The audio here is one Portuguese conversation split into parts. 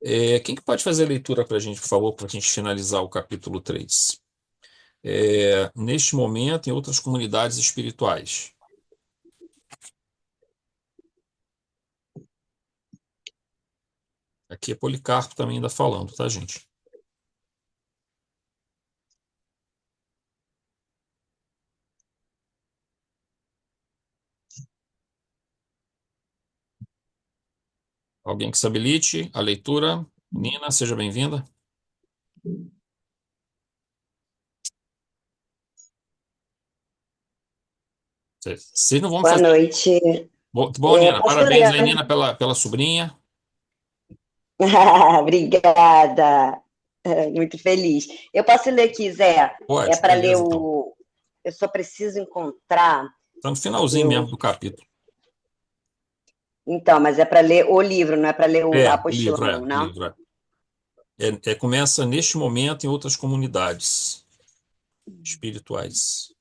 Quem que pode fazer a leitura para a gente, por favor, para a gente finalizar o capítulo 3? Neste momento, em outras comunidades espirituais. Aqui é Policarpo também ainda falando, tá, gente? Alguém que se habilite a leitura? Nina, seja bem-vinda. Vocês não vão me Boa fazer. noite. Bom, Nina, Posso parabéns aí, ler? Nina, pela sobrinha. Obrigada. Muito feliz. Eu posso ler aqui, Zé. É Pode, para ler beleza, então. o. Eu só preciso encontrar. Está no Cadê finalzinho mesmo o. do capítulo. Então, mas é para ler o livro, não é para ler a O apostila, livro, não, o né? livro. Começa neste momento em outras comunidades espirituais.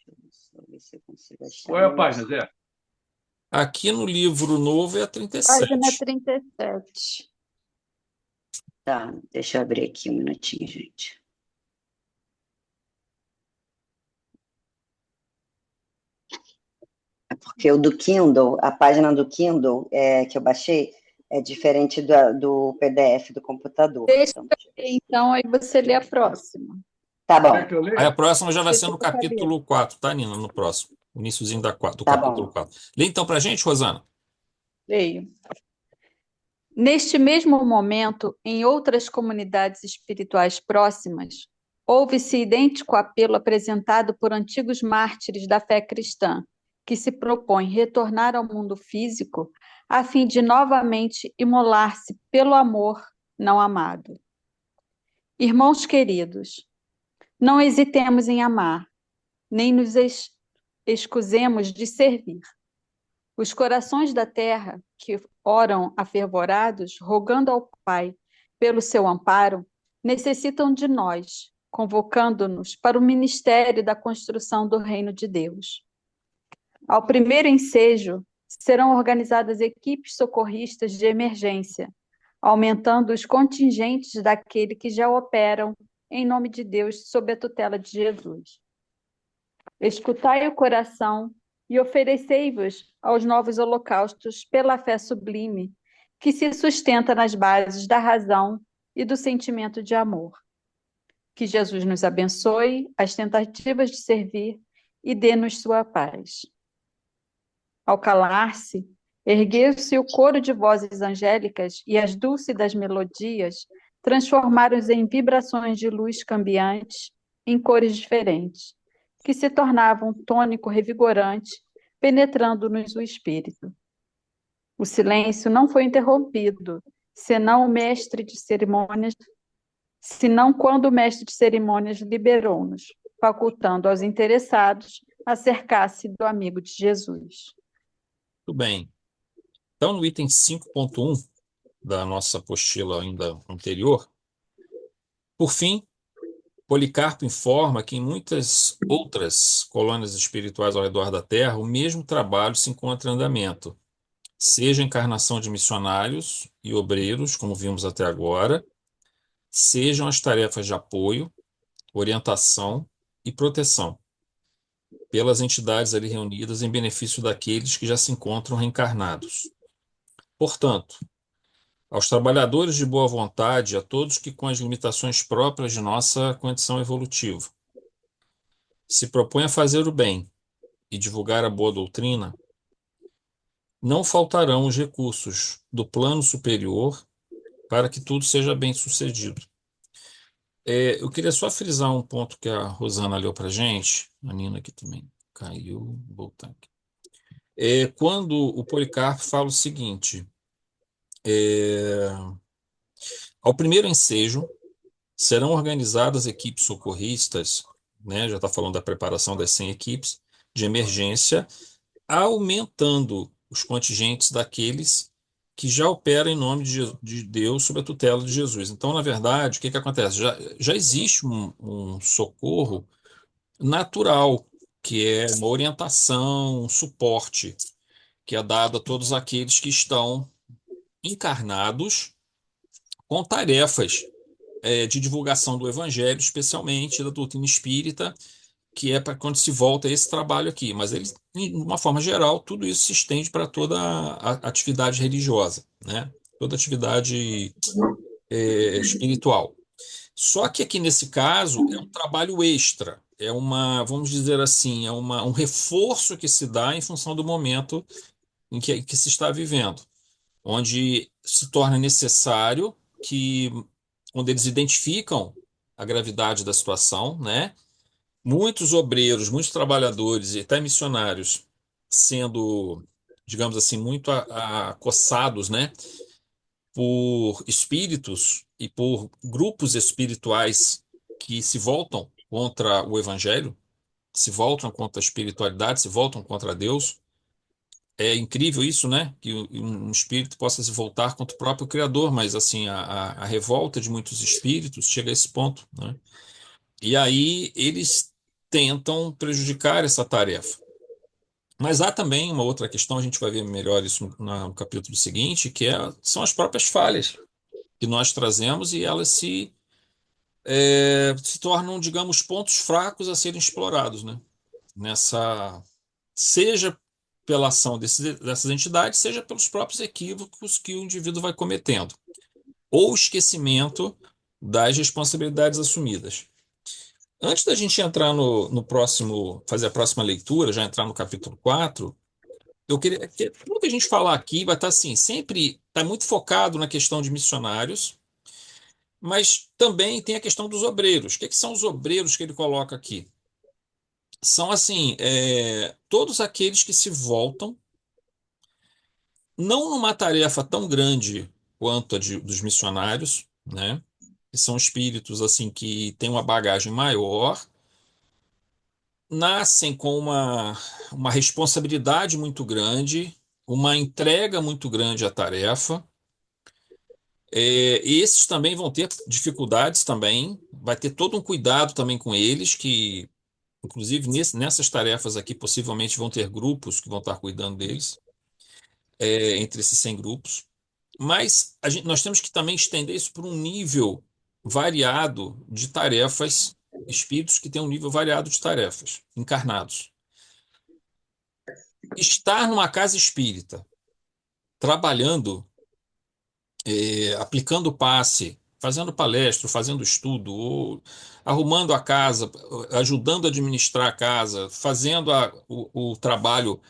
Deixa eu ver se eu consigo achar Qual um é a página, minutinho. Zé? Aqui no livro novo é Página 37. 37. Tá, deixa eu abrir aqui um minutinho, gente. É porque o do Kindle, a página do Kindle que eu baixei, é diferente do PDF do computador. Deixa Então, eu deixa eu ver ver, se. então, aí você lê a próxima. Tá Quer bom, que eu Aí a leia? próxima já vai Você ser no já sabe. capítulo 4, tá, Nina? No próximo. Iniciozinho do tá capítulo bom. 4. Lê então pra gente, Rosana. Leio. Neste mesmo momento, em outras comunidades espirituais próximas, houve-se idêntico apelo apresentado por antigos mártires da fé cristã, que se propõem retornar ao mundo físico a fim de novamente imolar-se pelo amor não amado. Irmãos queridos, não hesitemos em amar, nem nos excusemos de servir. Os corações da terra, que oram afervorados, rogando ao Pai pelo seu amparo, necessitam de nós, convocando-nos para o ministério da construção do reino de Deus. Ao primeiro ensejo, serão organizadas equipes socorristas de emergência, aumentando os contingentes daquele que já operam em nome de Deus sob a tutela de Jesus. Escutai o coração e oferecei-vos aos novos holocaustos pela fé sublime, que se sustenta nas bases da razão e do sentimento de amor. Que Jesus nos abençoe as tentativas de servir e dê-nos sua paz. Ao calar-se, ergueu-se o coro de vozes angélicas e as dúlcidas melodias transformaram-se em vibrações de luz cambiantes em cores diferentes, que se tornavam tônico revigorante, penetrando-nos o espírito. O silêncio não foi interrompido, senão o mestre de cerimônias, senão quando o mestre de cerimônias liberou-nos, facultando aos interessados acercar-se do amigo de Jesus. Tudo bem. Então, no item 5.1 da nossa apostila ainda anterior, por fim, Policarpo informa que em muitas outras colônias espirituais ao redor da Terra, o mesmo trabalho se encontra em andamento, seja a encarnação de missionários e obreiros, como vimos até agora, sejam as tarefas de apoio, orientação e proteção pelas entidades ali reunidas em benefício daqueles que já se encontram reencarnados. Portanto, aos trabalhadores de boa vontade, a todos que, com as limitações próprias de nossa condição evolutiva, se propõem a fazer o bem e divulgar a boa doutrina, não faltarão os recursos do plano superior para que tudo seja bem sucedido. Eu queria só frisar um ponto que a Rosana leu para gente, a Nina aqui também caiu, voltar aqui. Quando o Policarpo fala o seguinte, é, ao primeiro ensejo, serão organizadas equipes socorristas, né, já está falando da preparação das 100 equipes de emergência, aumentando os contingentes daqueles que já operam em nome de Deus sob a tutela de Jesus. Então, na verdade, o que que acontece? Já existe um socorro natural, que é uma orientação, um suporte. que é dado a todos aqueles que estão encarnados com tarefas de divulgação do Evangelho, especialmente da doutrina espírita, que é para quando se volta a esse trabalho aqui. Mas ele, de uma forma geral, tudo isso se estende para toda a atividade religiosa, né? Toda atividade espiritual. Só que aqui nesse caso é um trabalho extra, é uma, vamos dizer assim, um reforço que se dá em função do momento que se está vivendo, onde se torna necessário que, quando eles identificam a gravidade da situação, né, muitos obreiros, muitos trabalhadores e até missionários sendo, digamos assim, muito acossados, né, por espíritos e por grupos espirituais que se voltam contra o evangelho, se voltam contra a espiritualidade, se voltam contra Deus. É incrível isso, né? Que um espírito possa se voltar contra o próprio Criador, mas assim, a revolta de muitos espíritos chega a esse ponto, né? E aí eles tentam prejudicar essa tarefa. Mas há também uma outra questão, a gente vai ver melhor isso no capítulo seguinte, são as próprias falhas que nós trazemos e elas se tornam, digamos, pontos fracos a serem explorados, né? Nessa, seja pela ação dessas entidades, seja pelos próprios equívocos que o indivíduo vai cometendo, ou esquecimento das responsabilidades assumidas. Antes da gente entrar no próximo, fazer a próxima leitura, já entrar no capítulo 4, eu queria que tudo que a gente falar aqui vai estar assim, sempre está muito focado na questão de missionários, mas também tem a questão dos obreiros. O que são os obreiros que ele coloca aqui? São assim, todos aqueles que se voltam, não numa tarefa tão grande quanto a dos missionários, né? Que são espíritos assim que têm uma bagagem maior, nascem com uma responsabilidade muito grande, uma entrega muito grande à tarefa. Esses também vão ter dificuldades também, vai ter todo um cuidado também com eles, que inclusive nessas tarefas aqui possivelmente vão ter grupos que vão estar cuidando deles, entre esses 100 grupos. Mas nós temos que também estender isso para um nível variado de tarefas, espíritos que têm um nível variado de tarefas, encarnados. Estar numa casa espírita, trabalhando, aplicando passe, fazendo palestra, fazendo estudo, ou arrumando a casa, ajudando a administrar a casa, fazendo o trabalho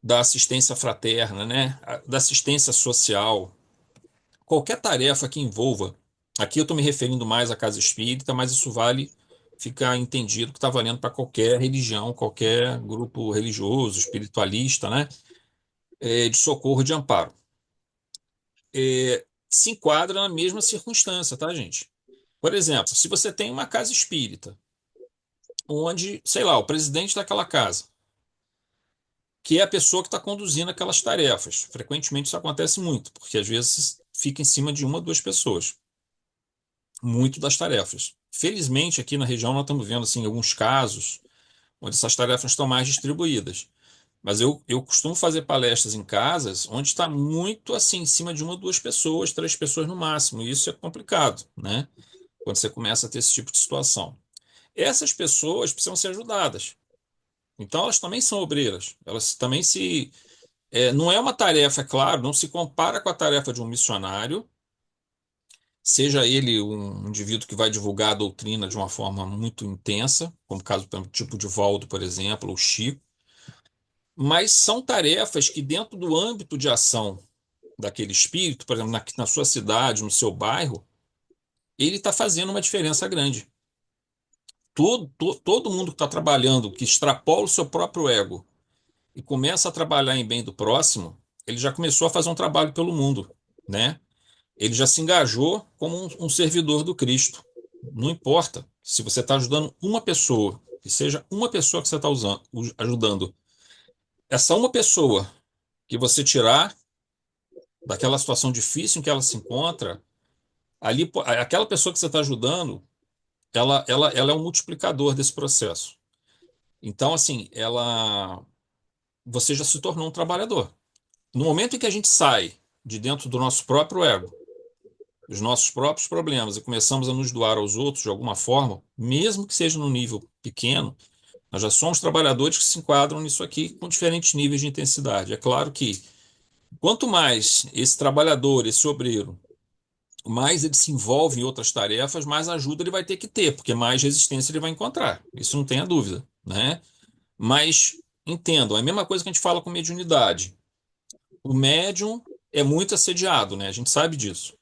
da assistência fraterna, né? Da assistência social, qualquer tarefa que envolva. Aqui eu estou me referindo mais à casa espírita, mas isso vale ficar entendido que está valendo para qualquer religião, qualquer grupo religioso, espiritualista, né? De socorro, de amparo. Se enquadra na mesma circunstância, tá, gente? Por exemplo, se você tem uma casa espírita, onde, sei lá, o presidente daquela casa, que é a pessoa que está conduzindo aquelas tarefas. Frequentemente isso acontece muito, porque às vezes fica em cima de uma ou duas pessoas, muito das tarefas. Felizmente, aqui na região nós estamos vendo assim, alguns casos onde essas tarefas estão mais distribuídas. Mas eu costumo fazer palestras em casas onde está muito assim, em cima de uma ou duas pessoas, três pessoas no máximo. E isso é complicado, né? Quando você começa a ter esse tipo de situação. Essas pessoas precisam ser ajudadas. Então, elas também são obreiras. Elas também não é uma tarefa, é claro, não se compara com a tarefa de um missionário, seja ele um indivíduo que vai divulgar a doutrina de uma forma muito intensa, como o caso, tipo de Valdo, por exemplo, ou Chico, mas são tarefas que, dentro do âmbito de ação daquele espírito, por exemplo, na sua cidade, no seu bairro, ele está fazendo uma diferença grande. Todo mundo que está trabalhando, que extrapola o seu próprio ego e começa a trabalhar em bem do próximo, ele já começou a fazer um trabalho pelo mundo, né? Ele já se engajou como um servidor do Cristo. Não importa se você está ajudando uma pessoa, que seja uma pessoa que você está ajudando. Essa uma pessoa que você tirar daquela situação difícil em que ela se encontra, ali, aquela pessoa que você está ajudando, ela é um multiplicador desse processo. Então, assim, você já se tornou um trabalhador. No momento em que a gente sai de dentro do nosso próprio ego, dos nossos próprios problemas e começamos a nos doar aos outros de alguma forma, mesmo que seja num nível pequeno, nós já somos trabalhadores que se enquadram nisso aqui com diferentes níveis de intensidade. É claro que quanto mais esse trabalhador, esse obreiro, mais ele se envolve em outras tarefas, mais ajuda ele vai ter que ter, porque mais resistência ele vai encontrar. Isso não tenha dúvida, né? Mas entendam, é a mesma coisa que a gente fala com mediunidade. O médium é muito assediado, né? A gente sabe disso.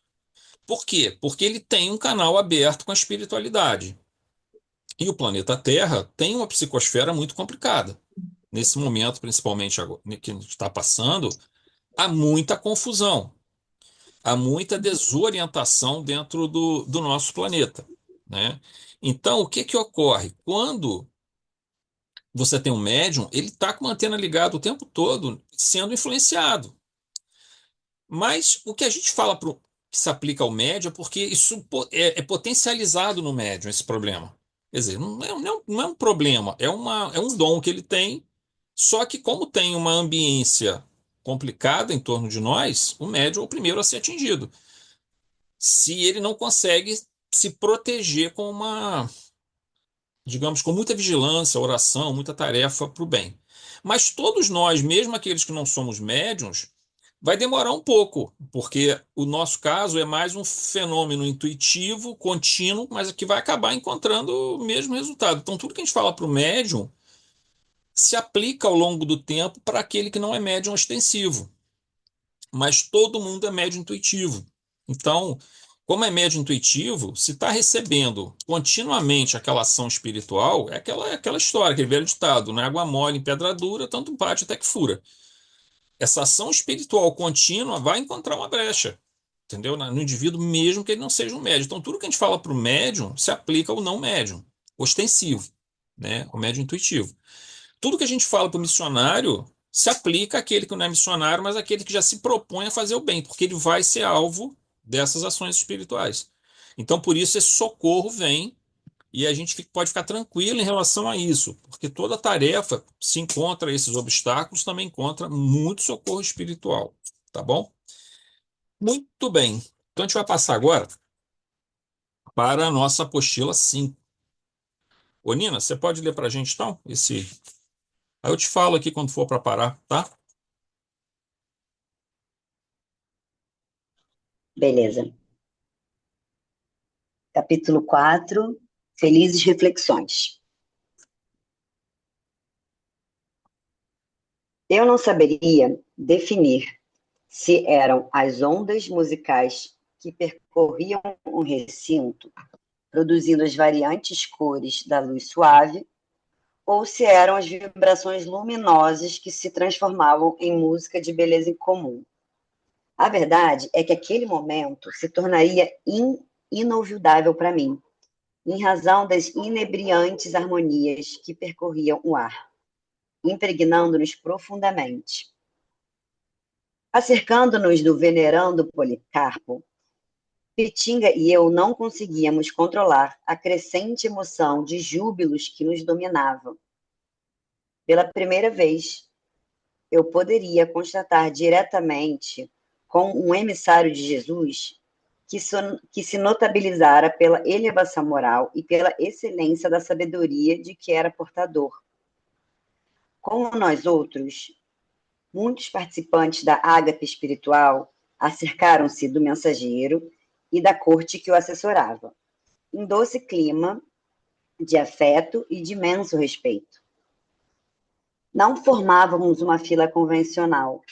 Por quê? Porque ele tem um canal aberto com a espiritualidade. E o planeta Terra tem uma psicosfera muito complicada. Nesse momento, principalmente agora, que a gente está passando, há muita confusão, há muita desorientação dentro do nosso planeta, né? Então, o que que ocorre? Quando você tem um médium, ele está com a antena ligada o tempo todo, sendo influenciado. Mas o que a gente fala que se aplica ao médium é porque isso é potencializado no médium, esse problema. Quer dizer, não é um problema, é um dom que ele tem, só que como tem uma ambiência complicada em torno de nós, o médium é o primeiro a ser atingido. Se ele não consegue se proteger com digamos, com muita vigilância, oração, muita tarefa para o bem. Mas todos nós, mesmo aqueles que não somos médiuns, vai demorar um pouco, porque o nosso caso é mais um fenômeno intuitivo, contínuo, mas que vai acabar encontrando o mesmo resultado. Então, tudo que a gente fala para o médium se aplica ao longo do tempo para aquele que não é médium ostensivo, mas todo mundo é médio intuitivo. Então, como é médio intuitivo, se está recebendo continuamente aquela ação espiritual, é aquela história, aquele velho ditado, não é água mole em pedra dura, tanto bate até que fura. Essa ação espiritual contínua vai encontrar uma brecha, entendeu? No indivíduo, mesmo que ele não seja um médium. Então, tudo que a gente fala para o médium se aplica ao não médium, ostensivo, né? O médium intuitivo. Tudo que a gente fala para o missionário se aplica àquele que não é missionário, mas àquele que já se propõe a fazer o bem, porque ele vai ser alvo dessas ações espirituais. Então, por isso, esse socorro vem e a gente pode ficar tranquilo em relação a isso, porque toda tarefa se encontra esses obstáculos, também encontra muito socorro espiritual, tá bom? Muito bem. Então, a gente vai passar agora para a nossa apostila 5. Ô, Nina, você pode ler para a gente, então? Aí eu te falo aqui quando for para parar, tá? Beleza. Capítulo 4, Felizes Reflexões. Eu não saberia definir se eram as ondas musicais que percorriam o recinto, produzindo as variantes cores da luz suave, ou se eram as vibrações luminosas que se transformavam em música de beleza incomum. A verdade é que aquele momento se tornaria inolvidável para mim, em razão das inebriantes harmonias que percorriam o ar, impregnando-nos profundamente. Acercando-nos do venerando Policarpo, Petinga e eu não conseguíamos controlar a crescente emoção de júbilos que nos dominavam. Pela primeira vez, eu poderia constatar diretamente com um emissário de Jesus que se notabilizara pela elevação moral e pela excelência da sabedoria de que era portador. Como nós outros, muitos participantes da ágape espiritual acercaram-se do mensageiro e da corte que o assessorava, em doce clima de afeto e de imenso respeito. Não formávamos uma fila convencional.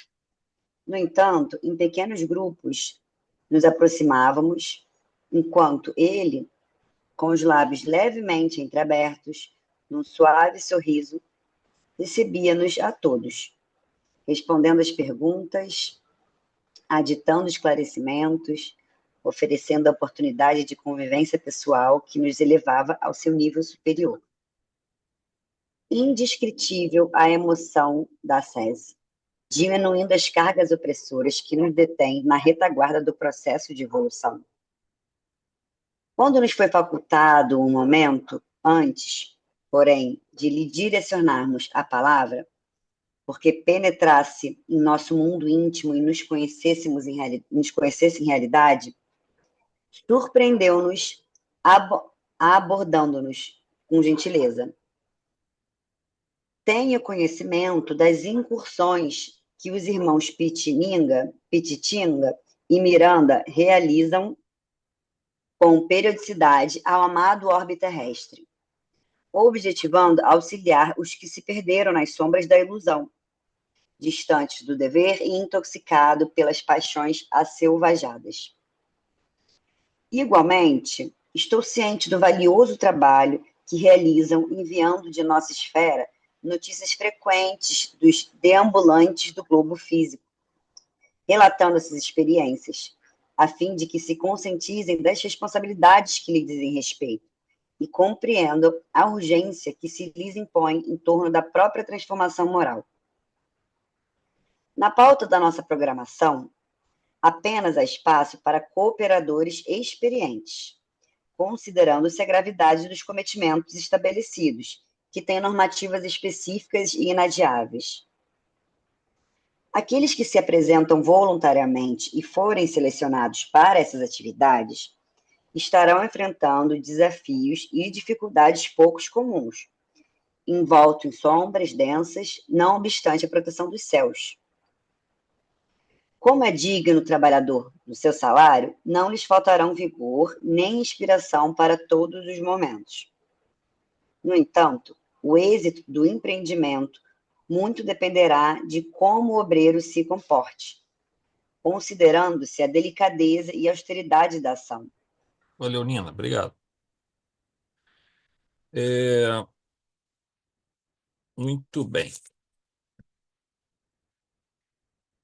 No entanto, em pequenos grupos, nos aproximávamos, enquanto ele, com os lábios levemente entreabertos, num suave sorriso, recebia-nos a todos, respondendo às perguntas, aditando esclarecimentos, oferecendo a oportunidade de convivência pessoal que nos elevava ao seu nível superior. Indescritível a emoção da ascese, diminuindo as cargas opressoras que nos detêm na retaguarda do processo de evolução. Quando nos foi facultado um momento, antes, porém, de lhe direcionarmos a palavra, porque penetrasse em nosso mundo íntimo e nos conhecesse em realidade, surpreendeu-nos abordando-nos com gentileza. Tenho conhecimento das incursões que os irmãos Pititinga e Miranda realizam com periodicidade ao amado orbe terrestre, objetivando auxiliar os que se perderam nas sombras da ilusão, distantes do dever e intoxicado pelas paixões asselvajadas. Igualmente, estou ciente do valioso trabalho que realizam enviando de nossa esfera notícias frequentes dos deambulantes do globo físico, relatando essas experiências, a fim de que se conscientizem das responsabilidades que lhes dizem respeito e compreendam a urgência que se lhes impõe em torno da própria transformação moral. Na pauta da nossa programação, apenas há espaço para cooperadores experientes, considerando-se a gravidade dos cometimentos estabelecidos, que têm normativas específicas e inadiáveis. Aqueles que se apresentam voluntariamente e forem selecionados para essas atividades estarão enfrentando desafios e dificuldades poucos comuns, envoltos em sombras densas, não obstante a proteção dos céus. Como é digno o trabalhador do seu salário, não lhes faltarão vigor nem inspiração para todos os momentos. No entanto, o êxito do empreendimento muito dependerá de como o obreiro se comporte, considerando-se a delicadeza e austeridade da ação. Ô, Leonina, obrigado. Muito bem.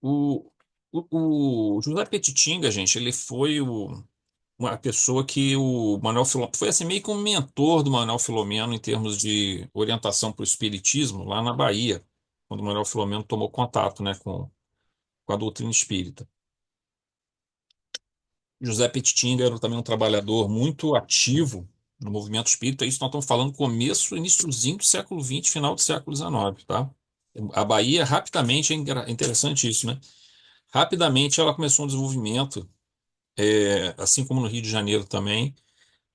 O, o José Petitinga, gente, ele foi uma pessoa que o Manuel Filomeno foi assim meio que um mentor do Manuel Filomeno em termos de orientação para o espiritismo lá na Bahia, quando o Manuel Filomeno tomou contato, né, com a doutrina espírita. José Petitinga era também um trabalhador muito ativo no movimento espírita. Isso nós estamos falando começo, iniciozinho do século XX, final do século XIX, tá? A Bahia rapidamente, é interessante isso, né? Rapidamente ela começou um desenvolvimento, assim como no Rio de Janeiro também,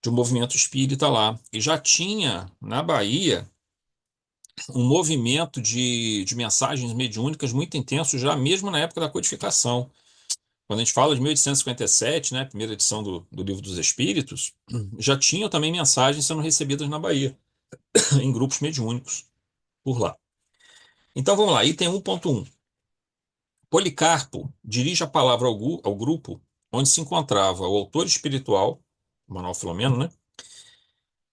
de um movimento espírita lá. E já tinha na Bahia um movimento de mensagens mediúnicas muito intenso, já mesmo na época da codificação. Quando a gente fala de 1857, né, primeira edição do Livro dos Espíritos, já tinham também mensagens sendo recebidas na Bahia, em grupos mediúnicos por lá. Então vamos lá, item 1.1. Policarpo dirige a palavra ao grupo onde se encontrava o autor espiritual, Manuel Filomeno, né,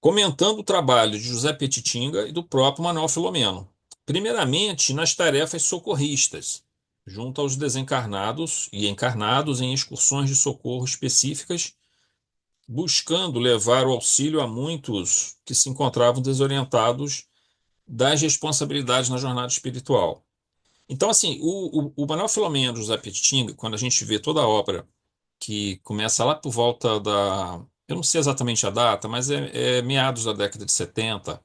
comentando o trabalho de José Petitinga e do próprio Manuel Filomeno. Primeiramente, nas tarefas socorristas, junto aos desencarnados e encarnados em excursões de socorro específicas, buscando levar o auxílio a muitos que se encontravam desorientados das responsabilidades na jornada espiritual. Então, assim, o Manuel Filomeno, José Petitinga, quando a gente vê toda a obra que começa lá por volta da... Eu não sei exatamente a data, mas é meados da década de 70.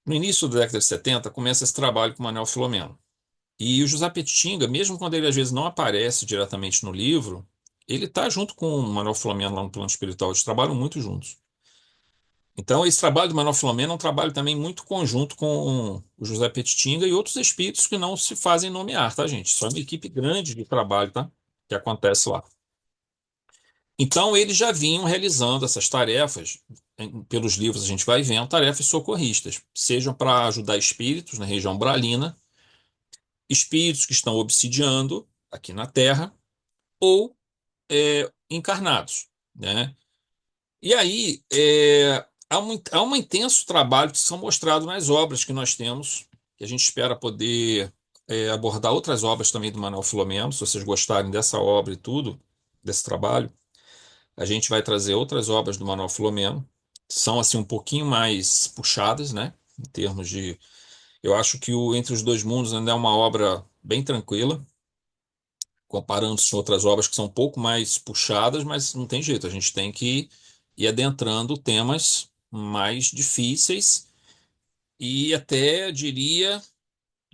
No início da década de 70, começa esse trabalho com o Manuel Filomeno. E o José Petitinga, mesmo quando ele às vezes não aparece diretamente no livro, ele está junto com o Manuel Filomeno lá no plano espiritual, eles trabalham muito juntos. Então, esse trabalho do Manuel Filomeno é um trabalho também muito conjunto com o José Petitinga e outros espíritos que não se fazem nomear, tá, gente? Só uma equipe grande de trabalho, tá? Que acontece lá. Então, eles já vinham realizando essas tarefas, pelos livros a gente vai vendo, tarefas socorristas, sejam para ajudar espíritos na região umbralina, espíritos que estão obsidiando aqui na Terra, ou encarnados, né? E aí, há um intenso trabalho que são mostrados nas obras que nós temos, que a gente espera poder abordar outras obras também do Manuel Filomeno, se vocês gostarem dessa obra e tudo, desse trabalho. A gente vai trazer outras obras do Manuel Filomeno, que são assim um pouquinho mais puxadas, né? Em termos de. Eu acho que o Entre os Dois Mundos ainda é uma obra bem tranquila, comparando-se com outras obras que são um pouco mais puxadas, mas não tem jeito, a gente tem que ir adentrando temas mais difíceis e até, diria,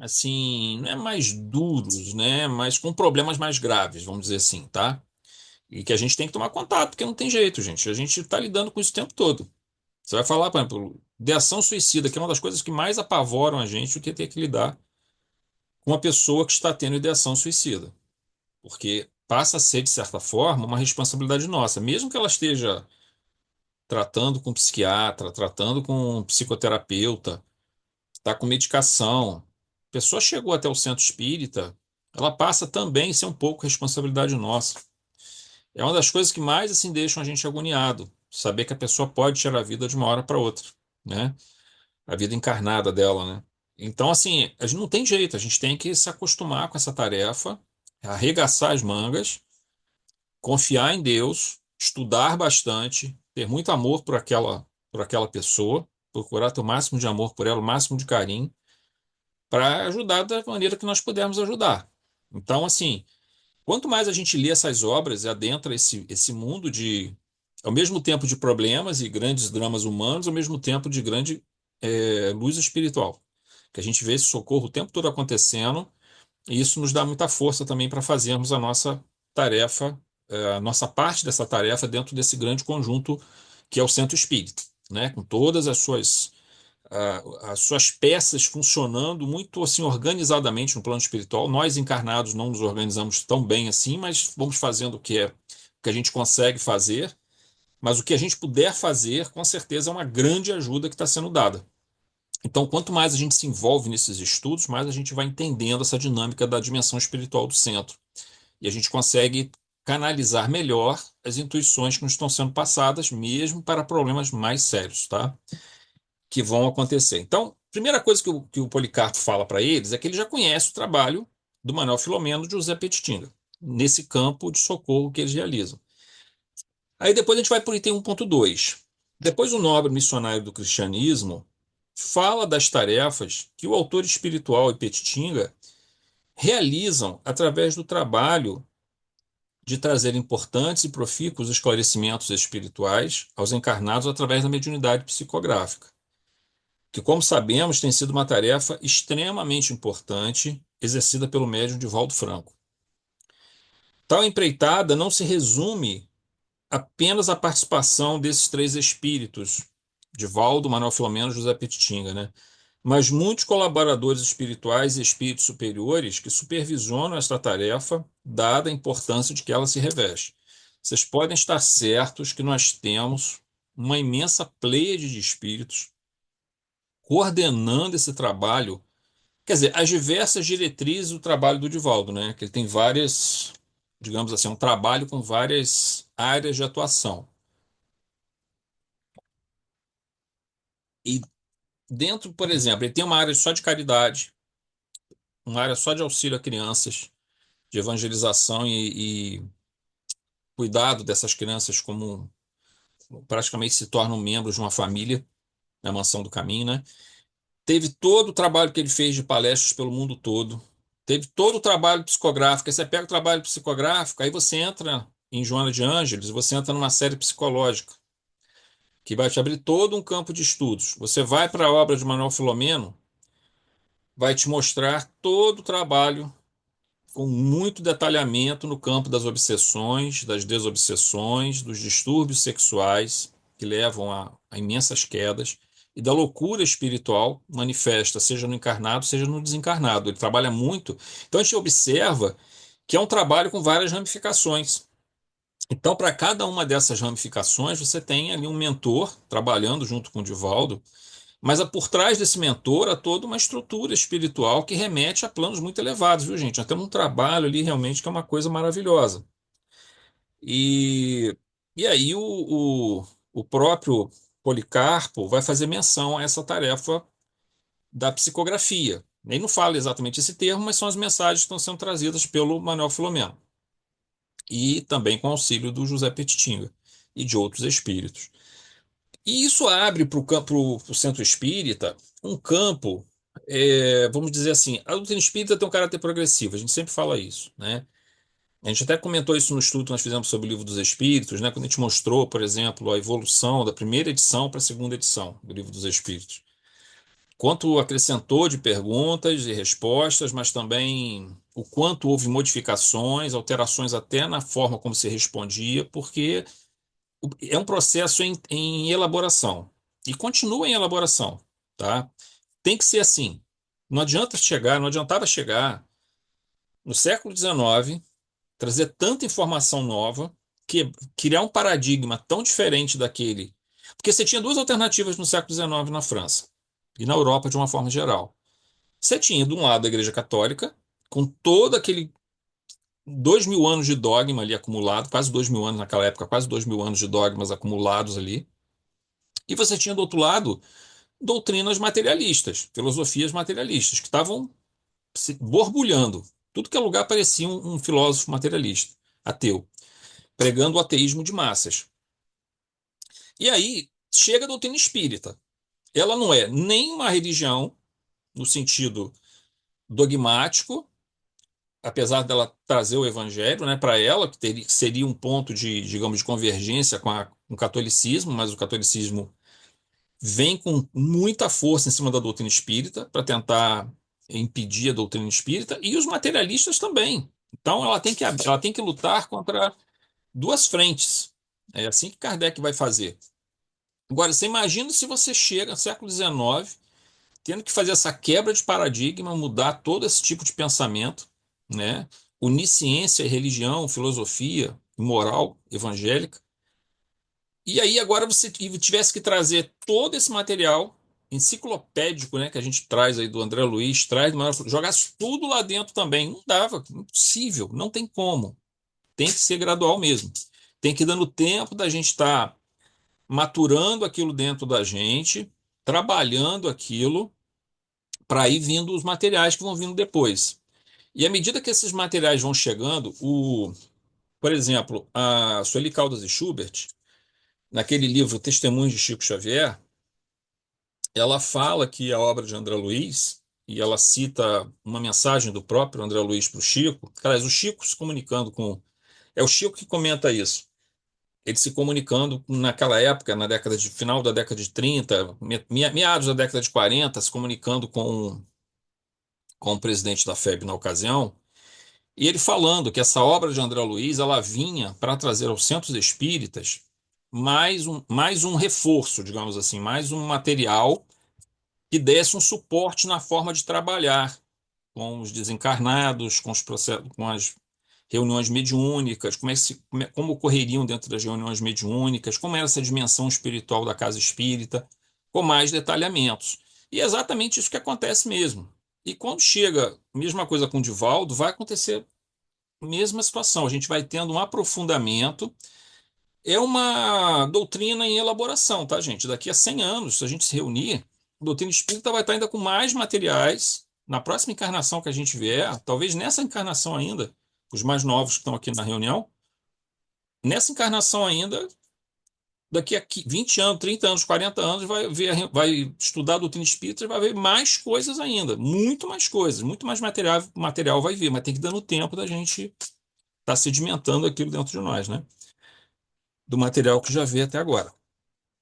assim, não é mais duros, né? Mas com problemas mais graves, vamos dizer assim, tá? E que a gente tem que tomar contato, porque não tem jeito, gente. A gente está lidando com isso o tempo todo. Você vai falar, por exemplo, de ação suicida, que é uma das coisas que mais apavoram a gente, o que é ter que lidar com uma pessoa que está tendo ideação suicida. Porque passa a ser, de certa forma, uma responsabilidade nossa. Mesmo que ela esteja tratando com psiquiatra, tratando com psicoterapeuta, está com medicação, a pessoa chegou até o centro espírita, ela passa também a ser um pouco responsabilidade nossa. É uma das coisas que mais assim deixam a gente agoniado, saber que a pessoa pode tirar a vida de uma hora para outra, né? A vida encarnada dela, né? Então, assim, a gente não tem jeito, a gente tem que se acostumar com essa tarefa, arregaçar as mangas, confiar em Deus, estudar bastante, ter muito amor por aquela pessoa, procurar ter o máximo de amor por ela, o máximo de carinho, para ajudar da maneira que nós pudermos ajudar. Então, assim, quanto mais a gente lê essas obras e adentra esse mundo de, ao mesmo tempo de problemas e grandes dramas humanos, ao mesmo tempo de grande luz espiritual, que a gente vê esse socorro o tempo todo acontecendo, e isso nos dá muita força também para fazermos a nossa tarefa, a nossa parte dessa tarefa dentro desse grande conjunto que é o centro espírita, né? Com todas as suas peças funcionando muito assim organizadamente no plano espiritual. Nós encarnados não nos organizamos tão bem assim, mas vamos fazendo o que a gente consegue fazer. Mas o que a gente puder fazer, com certeza, é uma grande ajuda que está sendo dada. Então, quanto mais a gente se envolve nesses estudos, mais a gente vai entendendo essa dinâmica da dimensão espiritual do centro. E a gente consegue canalizar melhor as intuições que nos estão sendo passadas, mesmo para problemas mais sérios, tá? Que vão acontecer. Então, primeira coisa que o Policarpo fala para eles é que ele já conhece o trabalho do Manuel Filomeno de José Petitinga, nesse campo de socorro que eles realizam. Aí depois a gente vai para o item 1.2. Depois o nobre missionário do cristianismo fala das tarefas que o autor espiritual e Petitinga realizam através do trabalho de trazer importantes e profícuos esclarecimentos espirituais aos encarnados através da mediunidade psicográfica, que, como sabemos, tem sido uma tarefa extremamente importante exercida pelo médium Divaldo Franco. Tal empreitada não se resume apenas à participação desses três espíritos, Divaldo, Manuel Filomeno e José Petitinga, né? Mas muitos colaboradores espirituais e espíritos superiores que supervisionam esta tarefa, dada a importância de que ela se reveste. Vocês podem estar certos que nós temos uma imensa pleiade de espíritos coordenando esse trabalho. Quer dizer, as diversas diretrizes do trabalho do Divaldo, né? Que ele tem várias, digamos assim, um trabalho com várias áreas de atuação. E dentro, por exemplo, ele tem uma área só de caridade, uma área só de auxílio a crianças, de evangelização e cuidado dessas crianças como praticamente se tornam membros de uma família na Mansão do Caminho, né? Teve todo o trabalho que ele fez de palestras pelo mundo todo. Teve todo o trabalho psicográfico. Aí você pega o trabalho psicográfico, aí você entra em Joana de Ângeles, você entra numa série psicológica, que vai te abrir todo um campo de estudos. Você vai para a obra de Manuel Filomeno, vai te mostrar todo o trabalho com muito detalhamento no campo das obsessões, das desobsessões, dos distúrbios sexuais que levam a imensas quedas e da loucura espiritual manifesta, seja no encarnado, seja no desencarnado. Ele trabalha muito. Então a gente observa que é um trabalho com várias ramificações. Então, para cada uma dessas ramificações, você tem ali um mentor trabalhando junto com o Divaldo, mas por trás desse mentor há toda uma estrutura espiritual que remete a planos muito elevados, viu, gente? Nós temos um trabalho ali realmente que é uma coisa maravilhosa. E, e aí o próprio Policarpo vai fazer menção a essa tarefa da psicografia. Ele não fala exatamente esse termo, mas são as mensagens que estão sendo trazidas pelo Manuel Filomeno. E também com auxílio do José Petitinga e de outros espíritos. E isso abre para o centro espírita um campo, vamos dizer assim, a doutrina espírita tem um caráter progressivo, a gente sempre fala isso, né? A gente até comentou isso no estudo que nós fizemos sobre o Livro dos Espíritos, né? Quando a gente mostrou, por exemplo, a evolução da primeira edição para a segunda edição do Livro dos Espíritos. quanto acrescentou de perguntas e respostas, mas também o quanto houve modificações, alterações até na forma como se respondia, porque é um processo em elaboração e continua em elaboração, tá? Tem que ser assim. Não adiantava chegar no século XIX, trazer tanta informação nova, criar um paradigma tão diferente daquele. Porque você tinha duas alternativas no século XIX na França e na Europa de uma forma geral. Você tinha, de um lado, a Igreja Católica, com todo aquele 2.000 anos de dogma ali acumulado, quase 2.000 anos naquela época, quase 2.000 anos de dogmas acumulados ali. E você tinha, do outro lado, doutrinas materialistas, filosofias materialistas, que estavam se borbulhando. Tudo que é lugar parecia um filósofo materialista, ateu, pregando o ateísmo de massas. E aí chega a doutrina espírita. Ela não é nem uma religião, no sentido dogmático, apesar dela trazer o evangelho, né, para ela, que seria um ponto de, digamos, de convergência com o catolicismo, mas o catolicismo vem com muita força em cima da doutrina espírita para tentar impedir a doutrina espírita e os materialistas também. Então ela tem que lutar contra duas frentes. É assim que Kardec vai fazer. Agora, você imagina se você chega no século XIX tendo que fazer essa quebra de paradigma, mudar todo esse tipo de pensamento, né? Unir ciência, religião, filosofia, moral evangélica. E aí agora você tivesse que trazer todo esse material enciclopédico, né, que a gente traz aí do André Luiz, traz, jogasse tudo lá dentro também. Não dava, impossível, não tem como. Tem que ser gradual mesmo. Tem que ir dando tempo da gente estar maturando aquilo dentro da gente, trabalhando aquilo, para ir vindo os materiais que vão vindo depois. E à medida que esses materiais vão chegando, por exemplo, a Sueli Caldas e Schubert, naquele livro Testemunhos de Chico Xavier, ela fala que a obra de André Luiz, e ela cita uma mensagem do próprio André Luiz para o Chico, aliás, o Chico se comunicando com. É o Chico que comenta isso. Ele se comunicando naquela época, na década de final da década de 30, meados da década de 40, se comunicando com o presidente da FEB na ocasião, e ele falando que essa obra de André Luiz ela vinha para trazer aos centros espíritas mais um reforço, digamos assim, mais um material que desse um suporte na forma de trabalhar com os desencarnados, com os processos, com as reuniões mediúnicas, como ocorreriam dentro das reuniões mediúnicas, como era essa dimensão espiritual da casa espírita, com mais detalhamentos. E é exatamente isso que acontece mesmo. E quando chega, mesma coisa com o Divaldo, vai acontecer a mesma situação. A gente vai tendo um aprofundamento. É uma doutrina em elaboração, tá, gente? Daqui a 100 anos, se a gente se reunir, a doutrina espírita vai estar ainda com mais materiais. Na próxima encarnação que a gente vier, talvez nessa encarnação ainda, os mais novos que estão aqui na reunião, nessa encarnação ainda, daqui a 20 anos, 30 anos, 40 anos, vai estudar a doutrina espírita e vai ver mais coisas ainda, muito mais coisas, muito mais material vai vir, mas tem que dar no tempo da gente estar sedimentando aquilo dentro de nós, né? Do material que já vê até agora.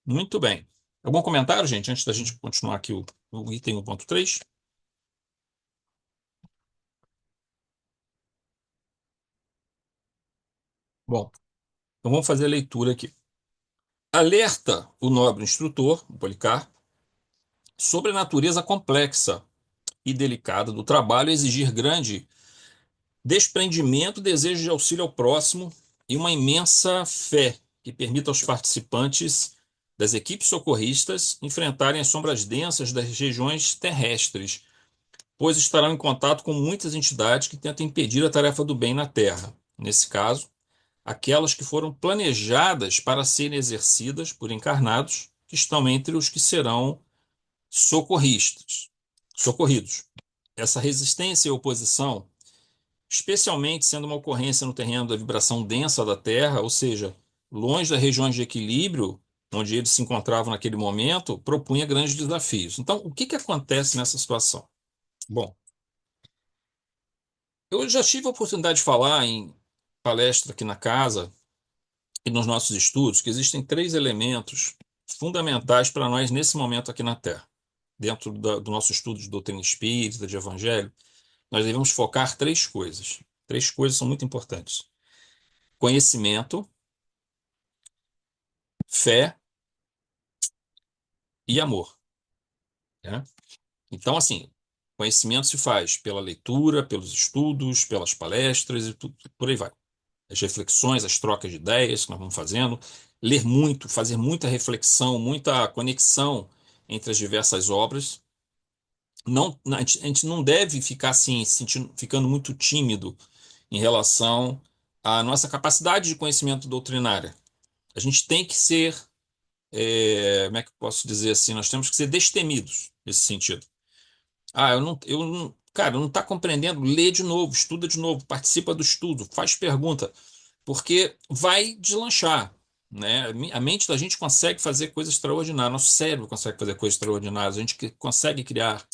Muito bem. Algum comentário, gente, antes da gente continuar aqui o item 1.3? Bom, então vamos fazer a leitura aqui. Alerta o nobre instrutor, o Policarpo, sobre a natureza complexa e delicada do trabalho, exigir grande desprendimento, desejo de auxílio ao próximo e uma imensa fé que permita aos participantes das equipes socorristas enfrentarem as sombras densas das regiões terrestres, pois estarão em contato com muitas entidades que tentam impedir a tarefa do bem na Terra. Nesse caso, aquelas que foram planejadas para serem exercidas por encarnados, que estão entre os que serão socorridos. Essa resistência e oposição, especialmente sendo uma ocorrência no terreno da vibração densa da Terra, ou seja, longe das regiões de equilíbrio, onde eles se encontravam naquele momento, propunha grandes desafios. Então, o que acontece nessa situação? Bom, eu já tive a oportunidade de falar em palestra aqui na casa e nos nossos estudos que existem três elementos fundamentais para nós nesse momento aqui na Terra. dentro do nosso estudo de doutrina espírita, de evangelho, nós devemos focar três coisas. Três coisas são muito importantes: conhecimento, fé e amor, né? Então, assim, conhecimento se faz pela leitura, pelos estudos, pelas palestras e tudo, por aí vai. As reflexões, as trocas de ideias que nós vamos fazendo, ler muito, fazer muita reflexão, muita conexão entre as diversas obras. Não, a gente não deve ficar assim, ficando muito tímido em relação à nossa capacidade de conhecimento doutrinária. A gente tem que ser, como é que eu posso dizer assim, nós temos que ser destemidos nesse sentido. Cara, eu não está compreendendo, lê de novo, estuda de novo, participa do estudo, faz pergunta, porque vai deslanchar, né? A mente da gente consegue fazer coisas extraordinárias, nosso cérebro consegue fazer coisas extraordinárias, a gente consegue criar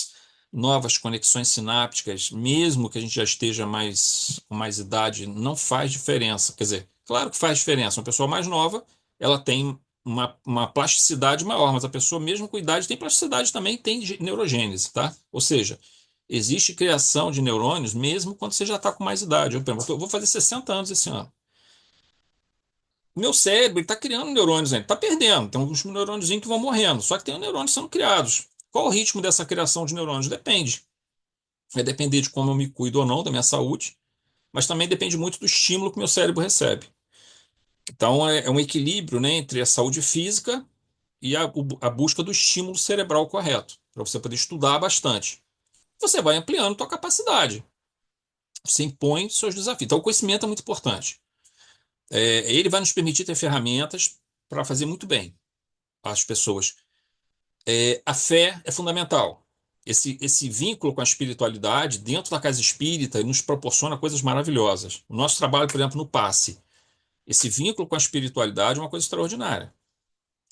novas conexões sinápticas, mesmo que a gente já esteja com mais idade, não faz diferença. Quer dizer, claro que faz diferença. Uma pessoa mais nova, ela tem uma plasticidade maior, mas a pessoa, mesmo com idade, tem plasticidade também, tem neurogênese, tá? Ou seja, existe criação de neurônios mesmo quando você já está com mais idade. Eu vou fazer 60 anos esse ano. Meu cérebro está criando neurônios ainda, está perdendo. Tem alguns neurônios que vão morrendo, só que tem neurônios sendo criados. Qual o ritmo dessa criação de neurônios? Depende. Vai depender de como eu me cuido ou não, da minha saúde, mas também depende muito do estímulo que meu cérebro recebe. Então, é um equilíbrio, né, entre a saúde física e a busca do estímulo cerebral correto, para você poder estudar bastante. Você vai ampliando a sua capacidade. Você impõe seus desafios. Então, o conhecimento é muito importante. Ele vai nos permitir ter ferramentas para fazer muito bem às pessoas. A fé é fundamental. Esse vínculo com a espiritualidade dentro da casa espírita nos proporciona coisas maravilhosas. O nosso trabalho, por exemplo, no passe, esse vínculo com a espiritualidade é uma coisa extraordinária.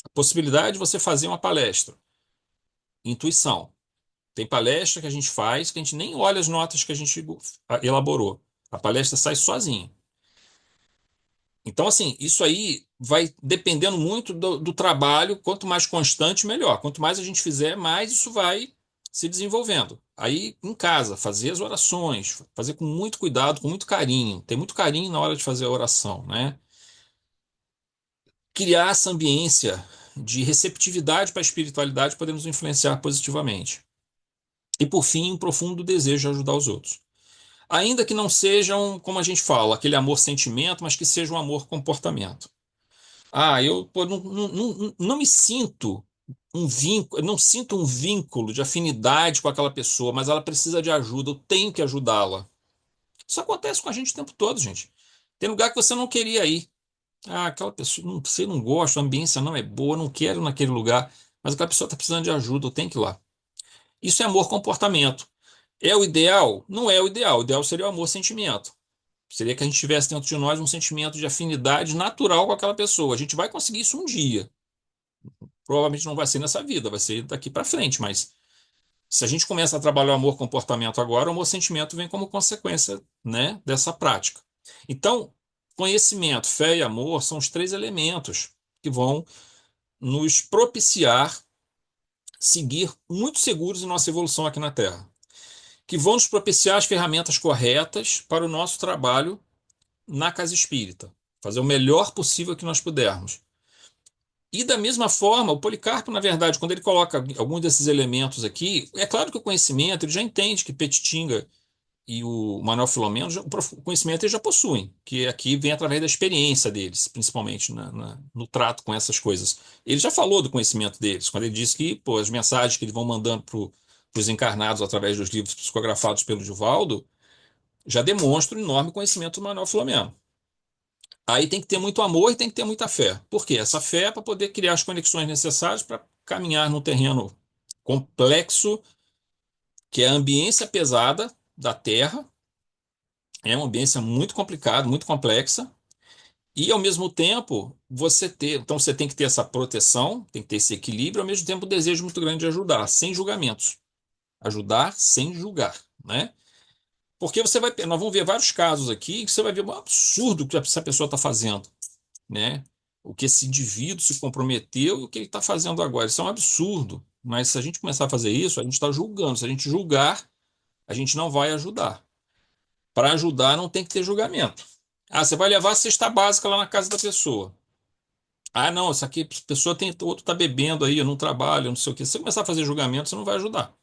A possibilidade de você fazer uma palestra, intuição. Tem palestra que a gente faz que a gente nem olha as notas que a gente elaborou. A palestra sai sozinha. Então, assim, isso aí vai dependendo muito do trabalho. Quanto mais constante, melhor. Quanto mais a gente fizer, mais isso vai se desenvolvendo. Aí, em casa, fazer as orações, fazer com muito cuidado, com muito carinho. Ter muito carinho na hora de fazer a oração, né? Criar essa ambiência de receptividade para a espiritualidade, podemos influenciar positivamente. E, por fim, um profundo desejo de ajudar os outros. Ainda que não sejam, como a gente fala, aquele amor-sentimento, mas que seja um amor-comportamento. Eu pô, não me sinto um vínculo, não sinto um vínculo de afinidade com aquela pessoa, mas ela precisa de ajuda, eu tenho que ajudá-la. Isso acontece com a gente o tempo todo, gente. Tem lugar que você não queria ir. Aquela pessoa, você não gosta, a ambiência não é boa, não quero ir naquele lugar, mas aquela pessoa está precisando de ajuda, eu tenho que ir lá. Isso é amor-comportamento. É o ideal? Não é o ideal. O ideal seria o amor-sentimento. Seria que a gente tivesse dentro de nós um sentimento de afinidade natural com aquela pessoa. A gente vai conseguir isso um dia. Provavelmente não vai ser nessa vida, vai ser daqui para frente, mas se a gente começa a trabalhar o amor-comportamento agora, o amor-sentimento vem como consequência, né, dessa prática. Então, conhecimento, fé e amor são os três elementos que vão nos propiciar seguir muito seguros em nossa evolução aqui na Terra, que vão nos propiciar as ferramentas corretas para o nosso trabalho na casa espírita, fazer o melhor possível que nós pudermos. E da mesma forma, o Policarpo, na verdade, quando ele coloca alguns desses elementos aqui, é claro que o conhecimento, ele já entende que Petitinga e o Manuel Filomeno, o conhecimento eles já possuem, que aqui vem através da experiência deles, principalmente no trato com essas coisas. Ele já falou do conhecimento deles, quando ele disse que as mensagens que eles vão mandando para os encarnados através dos livros psicografados pelo Divaldo já demonstram um enorme conhecimento do Manuel Filomeno. Aí tem que ter muito amor e tem que ter muita fé. Por quê? Essa fé é para poder criar as conexões necessárias para caminhar num terreno complexo, que é a ambiência pesada da Terra. É uma ambiência muito complicada, muito complexa. E, ao mesmo tempo, então você tem que ter essa proteção, tem que ter esse equilíbrio, ao mesmo tempo, um desejo muito grande de ajudar, sem julgamentos. Ajudar sem julgar, né? Porque nós vamos ver vários casos aqui que você vai ver um absurdo que essa pessoa está fazendo, né? O que esse indivíduo se comprometeu e o que ele está fazendo agora. Isso é um absurdo, Mas se a gente começar a fazer isso, a gente está julgando. Se a gente julgar, a gente não vai ajudar. Para ajudar, não tem que ter julgamento. Ah, você vai levar a cesta básica lá na casa da pessoa. Ah, não, essa aqui, a pessoa tem, outro está bebendo aí, eu não trabalho, não sei o quê. Se você começar a fazer julgamento, você não vai ajudar.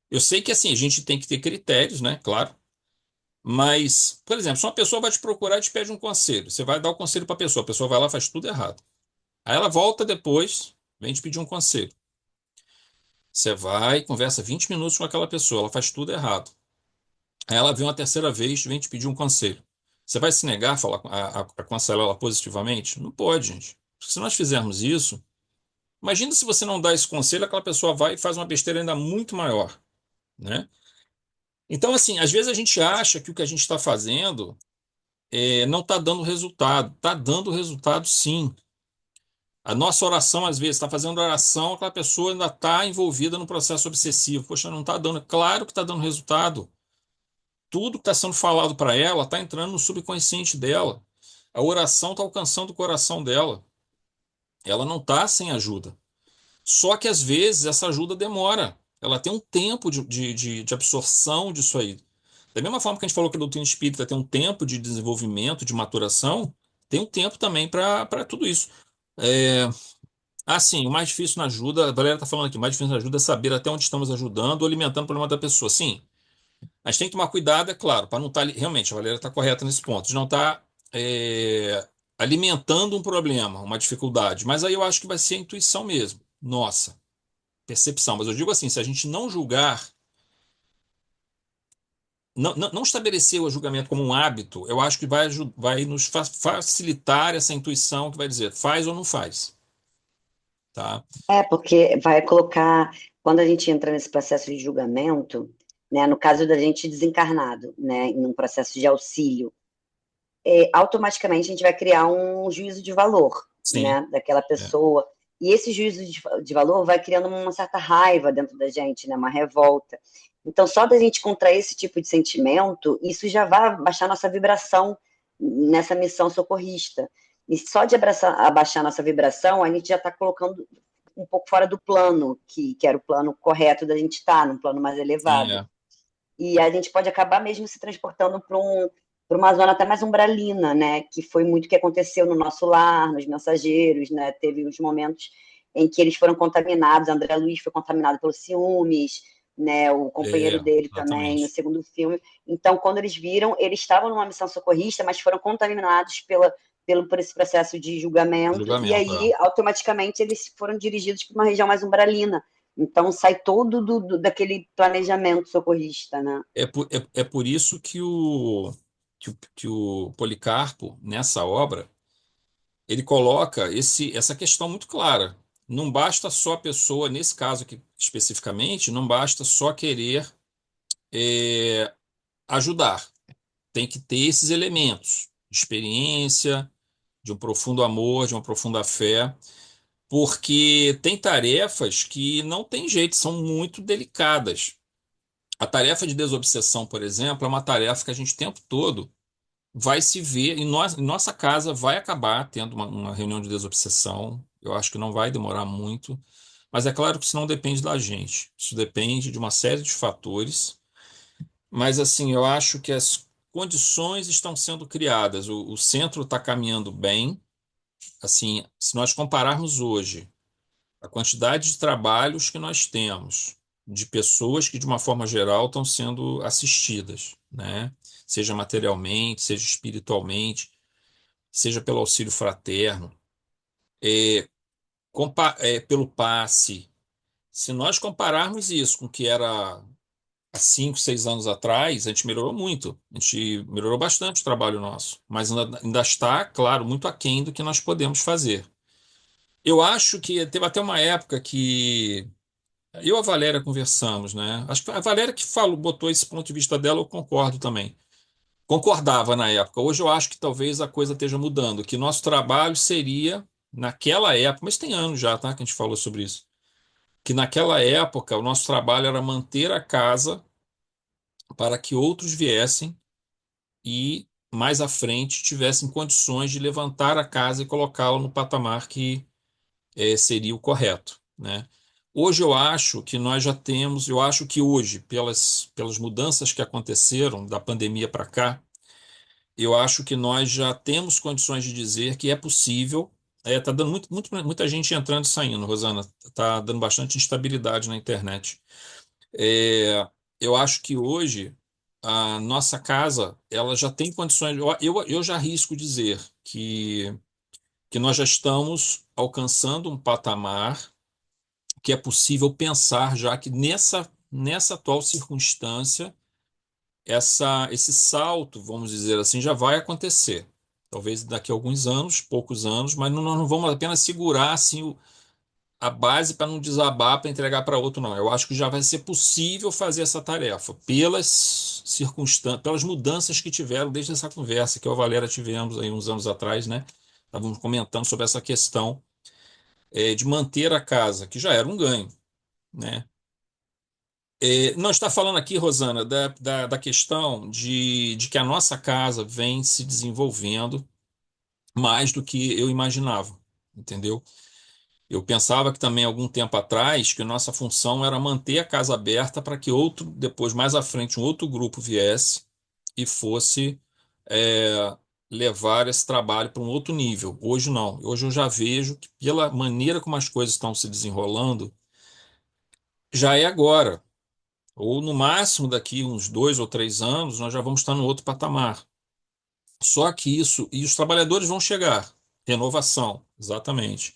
Eu sei que assim, a gente tem que ter critérios, né? Claro. Mas, por exemplo, se uma pessoa vai te procurar e te pede um conselho, você vai dar o conselho para a pessoa vai lá e faz tudo errado. Aí ela volta depois, vem te pedir um conselho. Você vai, conversa 20 minutos com aquela pessoa, ela faz tudo errado. Aí ela vem uma terceira vez, vem te pedir um conselho. Você vai se negar a falar, a aconselhar ela positivamente? Não pode, gente. Porque se nós fizermos isso, imagina se você não dá esse conselho, aquela pessoa vai e faz uma besteira ainda muito maior, né? Então, assim, às vezes a gente acha que o que a gente está fazendo não está dando resultado. Está dando resultado, sim. A nossa oração, às vezes, está fazendo oração, aquela pessoa ainda está envolvida no processo obsessivo. Poxa, não está dando. Claro que está dando resultado. Tudo que está sendo falado para ela está entrando no subconsciente dela. A oração está alcançando o coração dela. Ela não está sem ajuda. Só que às vezes essa ajuda demora. Ela tem um tempo de absorção disso aí. Da mesma forma que a gente falou que a doutrina espírita tem um tempo de desenvolvimento, de maturação, tem um tempo também para tudo isso. É, sim, o mais difícil na ajuda, a Valéria está falando aqui, o mais difícil na ajuda é saber até onde estamos ajudando ou alimentando o problema da pessoa. Sim, a gente tem que tomar cuidado, é claro, para não estar. Realmente, a Valéria está correta nesse ponto, de não estar alimentando um problema, uma dificuldade. Mas aí eu acho que vai ser a intuição mesmo. Nossa, percepção. Mas eu digo assim: se a gente não julgar, não estabelecer o julgamento como um hábito, eu acho que vai nos facilitar essa intuição que vai dizer faz ou não faz. Tá? Porque vai colocar, quando a gente entra nesse processo de julgamento, né, no caso da gente desencarnado, né, em um processo de auxílio, automaticamente a gente vai criar um juízo de valor, Sim. né, daquela É. pessoa. E esse juízo de valor vai criando uma certa raiva dentro da gente, né, uma revolta. Então, só da gente contrair esse tipo de sentimento, isso já vai baixar nossa vibração nessa missão socorrista. E só de abaixar nossa vibração, a gente já está colocando um pouco fora do plano, que era o plano correto da gente estar, num plano mais Sim, elevado. E a gente pode acabar mesmo se transportando para uma zona até mais umbralina, né? Que foi muito o que aconteceu no nosso lar, nos mensageiros, né? Teve os momentos em que eles foram contaminados. André Luiz foi contaminado pelos ciúmes, né? O companheiro dele também no exatamente. segundo filme. Então, quando eles viram, eles estavam numa missão socorrista, mas foram contaminados por esse processo de julgamento, e Julgamento, aí automaticamente eles foram dirigidos para uma região mais umbralina. Então sai todo daquele planejamento socorrista, né? É por isso que o Policarpo, nessa obra, ele coloca essa questão muito clara. Não basta só a pessoa, nesse caso aqui especificamente, não basta só querer ajudar. Tem que ter esses elementos de experiência, de um profundo amor, de uma profunda fé, porque tem tarefas que não tem jeito, são muito delicadas. A tarefa de desobsessão, por exemplo, é uma tarefa que a gente o tempo todo vai se ver, em nossa casa vai acabar tendo uma reunião de desobsessão. Eu acho que não vai demorar muito, mas é claro que isso não depende da gente. Isso depende de uma série de fatores. Mas assim, eu acho que as condições estão sendo criadas. O centro está caminhando bem. Assim, se nós compararmos hoje a quantidade de trabalhos que nós temos, de pessoas que, de uma forma geral, estão sendo assistidas, né? Seja materialmente, seja espiritualmente, seja pelo auxílio fraterno, pelo passe. Se nós compararmos isso com o que era há 5, 6 anos atrás, a gente melhorou muito. A gente melhorou bastante o trabalho nosso, mas ainda está, claro, muito aquém do que nós podemos fazer. Eu acho que teve até uma época que eu e a Valéria conversamos, né? Acho que a Valéria que falou, botou esse ponto de vista dela, eu concordo também. Concordava na época. Hoje eu acho que talvez a coisa esteja mudando, que nosso trabalho seria, naquela época, mas tem anos já, tá, que a gente falou sobre isso, que naquela época o nosso trabalho era manter a casa para que outros viessem e mais à frente tivessem condições de levantar a casa e colocá-la no patamar que seria o correto, né? Hoje eu acho que nós já temos, eu acho que hoje, pelas mudanças que aconteceram da pandemia para cá, eu acho que nós já temos condições de dizer que é possível. Tá dando muita gente entrando e saindo, Rosana. Tá dando bastante instabilidade na internet. É, eu acho que hoje a nossa casa ela já tem condições. Eu já arrisco dizer que nós já estamos alcançando um patamar que é possível pensar já que nessa atual circunstância esse salto, vamos dizer assim, já vai acontecer. Talvez daqui a alguns anos, poucos anos, mas nós não vamos apenas segurar assim a base para não desabar para entregar para outro, não. Eu acho que já vai ser possível fazer essa tarefa pelas circunstâncias, pelas mudanças que tiveram desde essa conversa que eu e a Valéria tivemos aí uns anos atrás, né? Estávamos comentando sobre essa questão de manter a casa, que já era um ganho, né? Não está falando aqui, Rosana, da questão de que a nossa casa vem se desenvolvendo mais do que eu imaginava, entendeu? Eu pensava que também algum tempo atrás que nossa função era manter a casa aberta para que depois mais à frente, um outro grupo viesse e fosse é, levar esse trabalho para um outro nível. Hoje não. Hoje eu já vejo que pela maneira como as coisas estão se desenrolando, já é agora. Ou no máximo daqui uns 2 ou 3 anos, nós já vamos estar no outro patamar. Só que isso, e os trabalhadores vão chegar. Renovação, exatamente.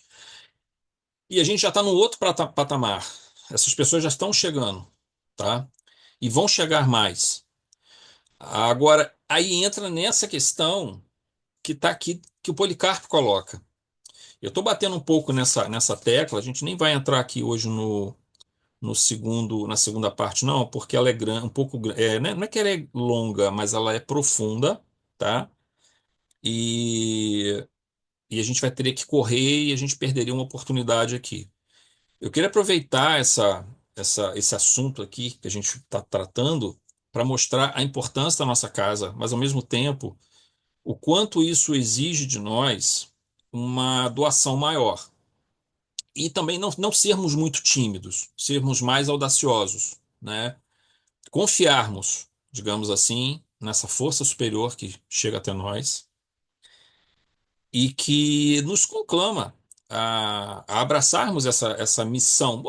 E a gente já está no outro patamar. Essas pessoas já estão chegando, tá? E vão chegar mais. Agora, aí entra nessa questão que está aqui, que o Policarpo coloca. Eu estou batendo um pouco nessa tecla, a gente nem vai entrar aqui hoje na segunda parte, não, porque ela é grande, um pouco, não é que ela é longa, mas ela é profunda, tá? E, e a gente vai ter que correr e a gente perderia uma oportunidade aqui. Eu queria aproveitar esse assunto aqui que a gente está tratando para mostrar a importância da nossa casa, mas ao mesmo tempo o quanto isso exige de nós uma doação maior. E também não sermos muito tímidos, sermos mais audaciosos, né? Confiarmos, digamos assim, nessa força superior que chega até nós e que nos conclama a abraçarmos essa missão.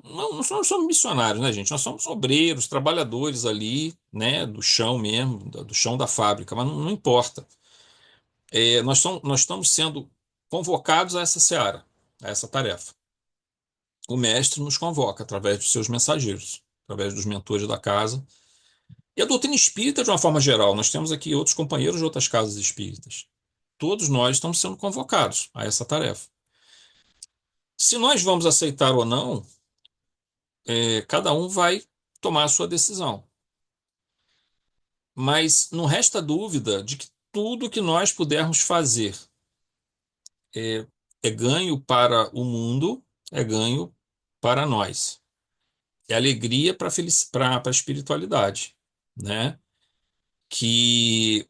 Nós somos missionários, né, gente? Nós somos obreiros, trabalhadores ali, né, do chão mesmo, do chão da fábrica, mas não importa. Nós estamos sendo convocados a essa seara, a essa tarefa. O mestre nos convoca através dos seus mensageiros, através dos mentores da casa. E a doutrina espírita, de uma forma geral, nós temos aqui outros companheiros de outras casas espíritas. Todos nós estamos sendo convocados a essa tarefa. Se nós vamos aceitar ou não, cada um vai tomar a sua decisão. Mas não resta dúvida de que tudo que nós pudermos fazer é, é ganho para o mundo, é ganho para nós. É alegria para a espiritualidade, né? Que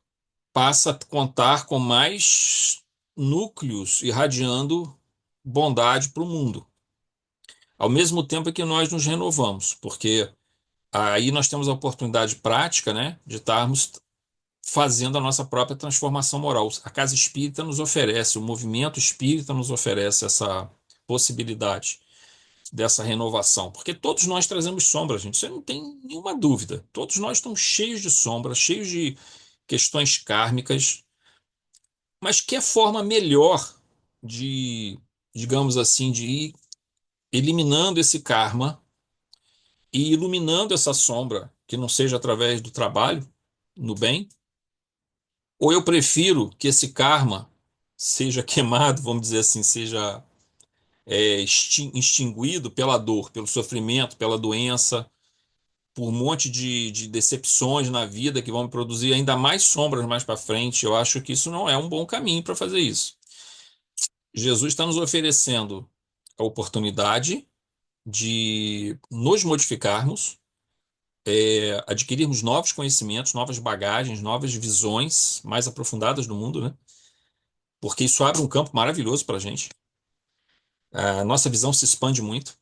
passa a contar com mais núcleos irradiando bondade para o mundo. Ao mesmo tempo que nós nos renovamos, porque aí nós temos a oportunidade prática, né, de estarmos fazendo a nossa própria transformação moral. A casa espírita nos oferece, o movimento espírita nos oferece essa possibilidade dessa renovação, porque todos nós trazemos sombra, gente, isso não tem nenhuma dúvida. Todos nós estamos cheios de sombras, cheios de questões kármicas, mas que é forma melhor de, digamos assim, de ir eliminando esse karma e iluminando essa sombra, que não seja através do trabalho, no bem? Ou eu prefiro que esse karma seja queimado, vamos dizer assim, seja extinguido pela dor, pelo sofrimento, pela doença, por um monte de decepções na vida que vão me produzir ainda mais sombras mais para frente. Eu acho que isso não é um bom caminho para fazer isso. Jesus está nos oferecendo a oportunidade de nos modificarmos, adquirirmos novos conhecimentos, novas bagagens, novas visões mais aprofundadas do mundo, né? Porque isso abre um campo maravilhoso para a gente. A nossa visão se expande muito.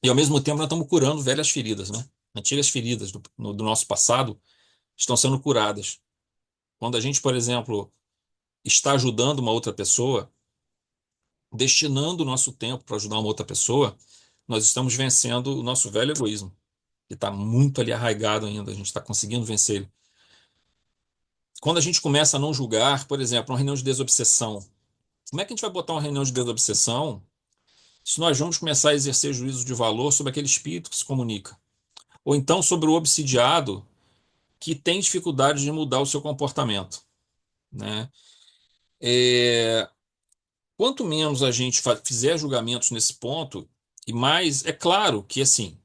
E ao mesmo tempo nós estamos curando velhas feridas, né? Antigas feridas do nosso passado estão sendo curadas. Quando a gente, por exemplo, está ajudando uma outra pessoa, destinando o nosso tempo para ajudar uma outra pessoa, nós estamos vencendo o nosso velho egoísmo, que está muito ali arraigado ainda, a gente está conseguindo vencer ele. Quando a gente começa a não julgar, por exemplo, uma reunião de desobsessão, como é que a gente vai botar uma reunião de desobsessão se nós vamos começar a exercer juízo de valor sobre aquele espírito que se comunica? Ou então sobre o obsidiado que tem dificuldade de mudar o seu comportamento, né? É, quanto menos a gente fizer julgamentos nesse ponto, e mais, é claro que assim,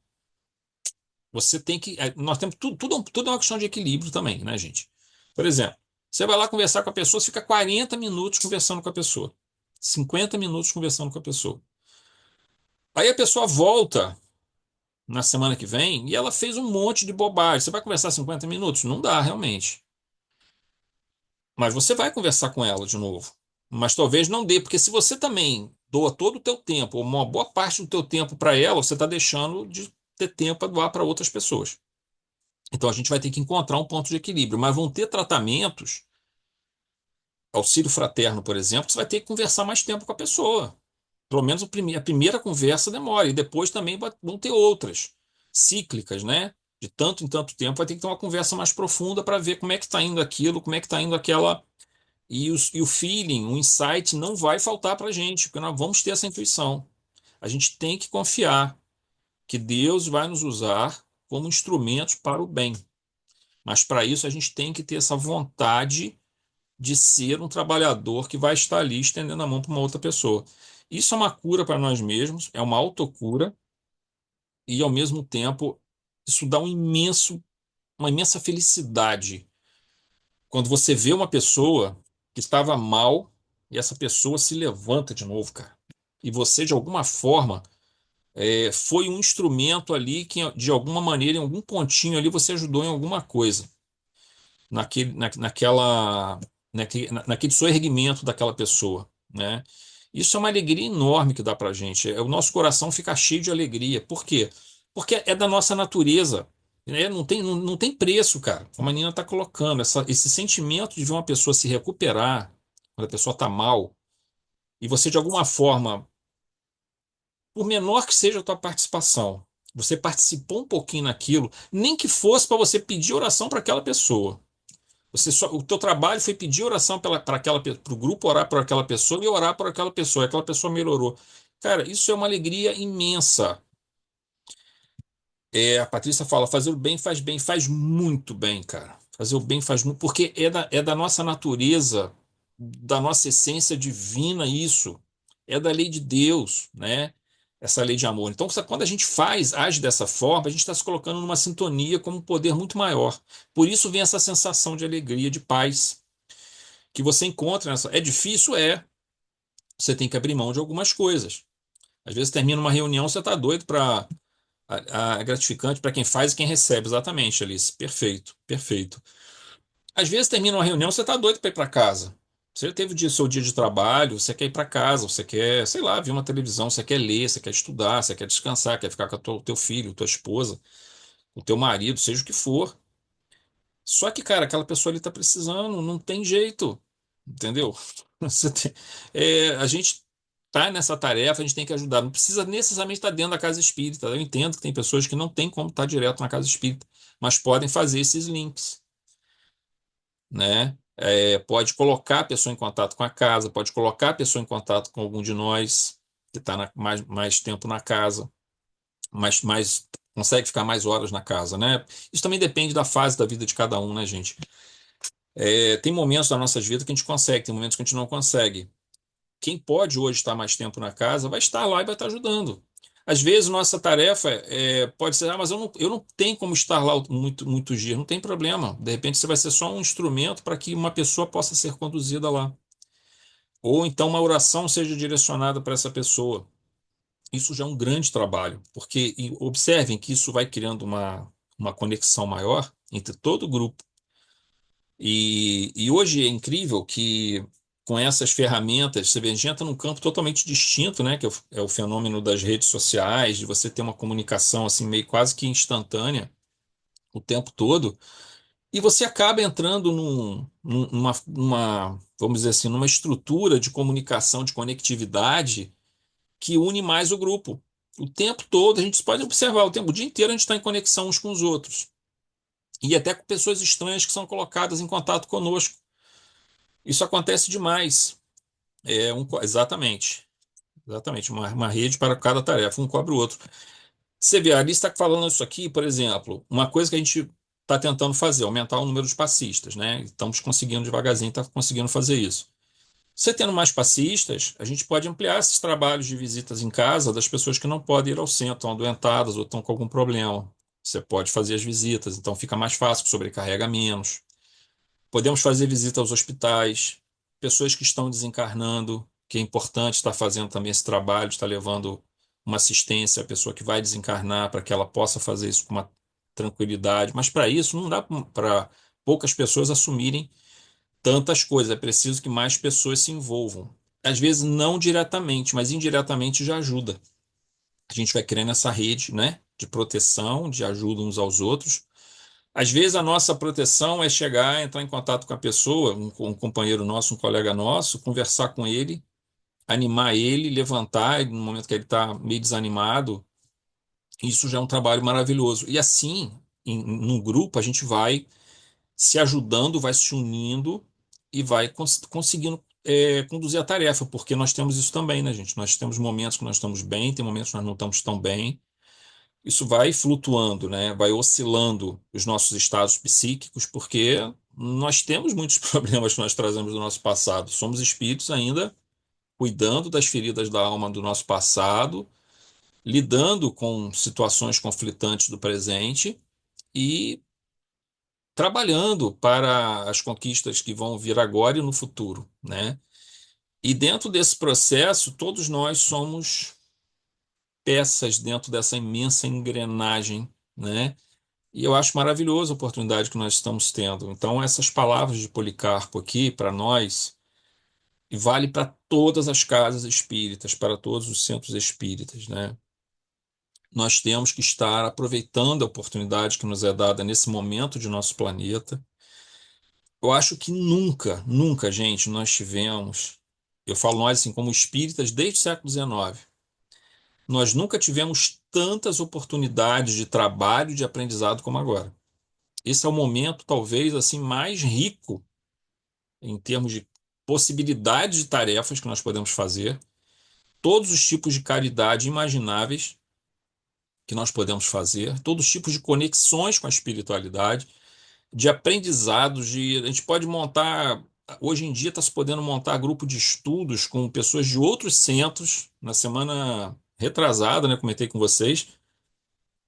você tem que. Nós temos tudo é uma questão de equilíbrio também, né, gente? Por exemplo, você vai lá conversar com a pessoa, você fica 40 minutos conversando com a pessoa, 50 minutos conversando com a pessoa. Aí a pessoa volta na semana que vem e ela fez um monte de bobagem. Você vai conversar 50 minutos? Não dá, realmente. Mas você vai conversar com ela de novo. Mas talvez não dê, porque se você também doa todo o teu tempo, ou uma boa parte do teu tempo para ela, você está deixando de ter tempo para doar para outras pessoas. Então a gente vai ter que encontrar um ponto de equilíbrio. Mas vão ter tratamentos, auxílio fraterno, por exemplo, você vai ter que conversar mais tempo com a pessoa. Pelo menos a primeira conversa demora, e depois também vão ter outras, cíclicas, né? De tanto em tanto tempo vai ter que ter uma conversa mais profunda para ver como é que está indo aquilo, como é que está indo aquela. E o feeling, o insight não vai faltar para a gente, porque nós vamos ter essa intuição. A gente tem que confiar que Deus vai nos usar como instrumentos para o bem. Mas para isso a gente tem que ter essa vontade de ser um trabalhador que vai estar ali estendendo a mão para uma outra pessoa. Isso é uma cura para nós mesmos, é uma autocura, e ao mesmo tempo isso dá uma imensa felicidade quando você vê uma pessoa que estava mal e essa pessoa se levanta de novo, cara. E você, de alguma forma, foi um instrumento ali que, de alguma maneira, em algum pontinho ali, você ajudou em alguma coisa. Naquele soerguimento daquela pessoa, né? Isso é uma alegria enorme que dá pra gente. O nosso coração fica cheio de alegria. Por quê? Porque é da nossa natureza. Né? Não tem preço, cara. Como a Nina está colocando, esse sentimento de ver uma pessoa se recuperar, quando a pessoa está mal, e você, de alguma forma, por menor que seja a tua participação, você participou um pouquinho naquilo, nem que fosse para você pedir oração para aquela pessoa. O teu trabalho foi pedir oração para o grupo orar por aquela pessoa e orar por aquela pessoa. E aquela pessoa melhorou. Cara, isso é uma alegria imensa. A Patrícia fala, fazer o bem, faz muito bem, cara. Fazer o bem faz muito, porque é da nossa natureza, da nossa essência divina isso. É da lei de Deus, né? Essa lei de amor. Então, quando a gente age dessa forma, a gente está se colocando numa sintonia com um poder muito maior. Por isso vem essa sensação de alegria, de paz, que você encontra nessa. É difícil? É. Você tem que abrir mão de algumas coisas. Às vezes termina uma reunião, você está doido para gratificante para quem faz e quem recebe, exatamente, Alice. Perfeito, perfeito. Às vezes termina uma reunião, você está doido para ir para casa. Você teve seu dia de trabalho, você quer ir para casa, você quer, sei lá, ver uma televisão, você quer ler, você quer estudar, você quer descansar, quer ficar com o teu filho, tua esposa, o teu marido, seja o que for. Só que, cara, aquela pessoa ali está precisando, não tem jeito, entendeu? A gente tá nessa tarefa, a gente tem que ajudar. Não precisa necessariamente estar dentro da casa espírita. Eu entendo que tem pessoas que não têm como estar direto na casa espírita, mas podem fazer esses links, né? Pode colocar a pessoa em contato com a casa, pode colocar a pessoa em contato com algum de nós que está mais tempo na casa, mas consegue ficar mais horas na casa, né? Isso também depende da fase da vida de cada um, né, gente? Tem momentos da nossas vidas que a gente consegue, tem momentos que a gente não consegue. Quem pode hoje estar mais tempo na casa vai estar lá e vai estar ajudando. Às vezes, nossa tarefa pode ser, mas eu não tenho como estar lá muitos dias, não tem problema. De repente, você vai ser só um instrumento para que uma pessoa possa ser conduzida lá. Ou então uma oração seja direcionada para essa pessoa. Isso já é um grande trabalho, porque observem que isso vai criando uma conexão maior entre todo o grupo. E hoje é incrível que com essas ferramentas, você vê, a gente entra num campo totalmente distinto, né? Que é o fenômeno das redes sociais, de você ter uma comunicação assim meio quase que instantânea o tempo todo, e você acaba entrando vamos dizer assim, numa estrutura de comunicação, de conectividade que une mais o grupo. O tempo todo, a gente pode observar, o dia inteiro a gente está em conexão uns com os outros. E até com pessoas estranhas que são colocadas em contato conosco. Isso acontece demais. Exatamente. Exatamente. Uma rede para cada tarefa, um cobre o outro. Você vê, a Alice está falando isso aqui, por exemplo, uma coisa que a gente está tentando fazer, aumentar o número de passistas, né? Estamos conseguindo devagarzinho, está conseguindo fazer isso. Você tendo mais passistas, a gente pode ampliar esses trabalhos de visitas em casa das pessoas que não podem ir ao centro, estão adoentadas ou estão com algum problema. Você pode fazer as visitas, então fica mais fácil, sobrecarrega menos. Podemos fazer visita aos hospitais, pessoas que estão desencarnando, que é importante estar fazendo também esse trabalho, estar levando uma assistência à pessoa que vai desencarnar, para que ela possa fazer isso com uma tranquilidade. Mas para isso, não dá para poucas pessoas assumirem tantas coisas, é preciso que mais pessoas se envolvam. Às vezes, não diretamente, mas indiretamente já ajuda. A gente vai criando essa rede, né, de proteção, de ajuda uns aos outros. Às vezes a nossa proteção é chegar, entrar em contato com a pessoa, um companheiro nosso, um colega nosso, conversar com ele, animar ele, levantar no momento que ele está meio desanimado. Isso já é um trabalho maravilhoso. E assim, num grupo, a gente vai se ajudando, vai se unindo e vai conseguindo conduzir a tarefa, porque nós temos isso também, né, gente? Nós temos momentos que nós estamos bem, tem momentos que nós não estamos tão bem. Isso vai flutuando, né? Vai oscilando os nossos estados psíquicos, porque nós temos muitos problemas que nós trazemos do nosso passado. Somos espíritos ainda cuidando das feridas da alma do nosso passado, lidando com situações conflitantes do presente e trabalhando para as conquistas que vão vir agora e no futuro, né? E dentro desse processo, todos nós somos peças dentro dessa imensa engrenagem, né? E eu acho maravilhosa a oportunidade que nós estamos tendo. Então, essas palavras de Policarpo aqui, para nós, e vale para todas as casas espíritas, para todos os centros espíritas, né? Nós temos que estar aproveitando a oportunidade que nos é dada nesse momento de nosso planeta. Eu acho que nunca, nunca, gente, nós tivemos, eu falo nós assim, como espíritas desde o século XIX, nós nunca tivemos tantas oportunidades de trabalho e de aprendizado como agora. Esse é o momento, talvez, assim, mais rico em termos de possibilidades de tarefas que nós podemos fazer, todos os tipos de caridade imagináveis que nós podemos fazer, todos os tipos de conexões com a espiritualidade, de aprendizados, a gente pode montar, hoje em dia está se podendo montar grupo de estudos com pessoas de outros centros. Na semana retrasada, né, comentei com vocês,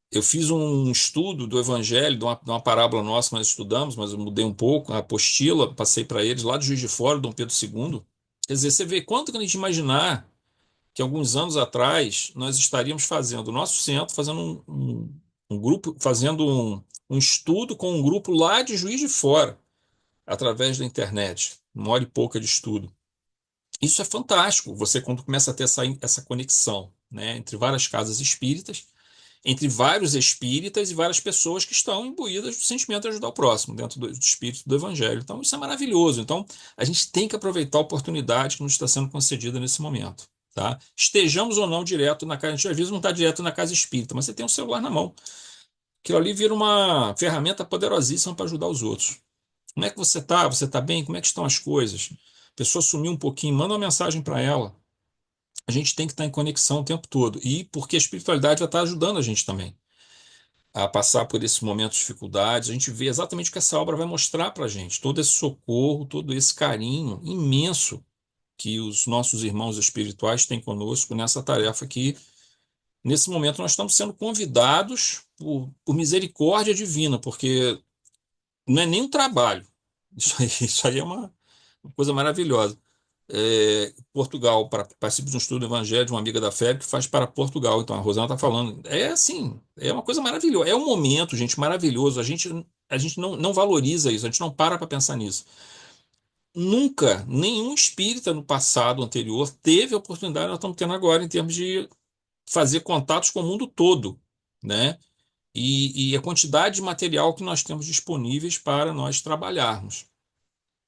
eu fiz um estudo do Evangelho, de uma parábola nossa que nós estudamos, mas eu mudei um pouco a apostila, passei para eles lá de Juiz de Fora, Dom Pedro II. Quer dizer, você vê quanto que a gente imaginar que alguns anos atrás nós estaríamos fazendo o nosso centro, fazendo um grupo, fazendo um estudo com um grupo lá de Juiz de Fora, através da internet, uma hora e pouca de estudo. Isso é fantástico, você quando começa a ter essa conexão, né, entre várias casas espíritas, entre vários espíritas e várias pessoas que estão imbuídas do sentimento de ajudar o próximo, dentro do espírito do Evangelho. Então, isso é maravilhoso. Então, a gente tem que aproveitar a oportunidade que nos está sendo concedida nesse momento. Tá? Estejamos ou não direto na casa, a gente às vezes não está direto na casa espírita, mas você tem um celular na mão. Aquilo ali vira uma ferramenta poderosíssima para ajudar os outros. Como é que você está? Você está bem? Como é que estão as coisas? A pessoa sumiu um pouquinho, manda uma mensagem para ela. A gente tem que estar em conexão o tempo todo. E porque a espiritualidade vai estar ajudando a gente também a passar por esses momentos de dificuldades. A gente vê exatamente o que essa obra vai mostrar para a gente. Todo esse socorro, todo esse carinho imenso que os nossos irmãos espirituais têm conosco nessa tarefa que, nesse momento, nós estamos sendo convidados por misericórdia divina, porque não é nem um trabalho. Isso aí é uma coisa maravilhosa. Portugal, participo de um estudo do Evangelho de uma amiga da fé que faz para Portugal. Então, a Rosana está falando. É assim, é uma coisa maravilhosa. É um momento, gente, maravilhoso. A gente não valoriza isso, a gente não para pensar nisso. nunca, nenhum espírita no passado anterior teve a oportunidade que nós estamos tendo agora, em termos de fazer contatos com o mundo todo, né? E a quantidade de material que nós temos disponíveis para nós trabalharmos.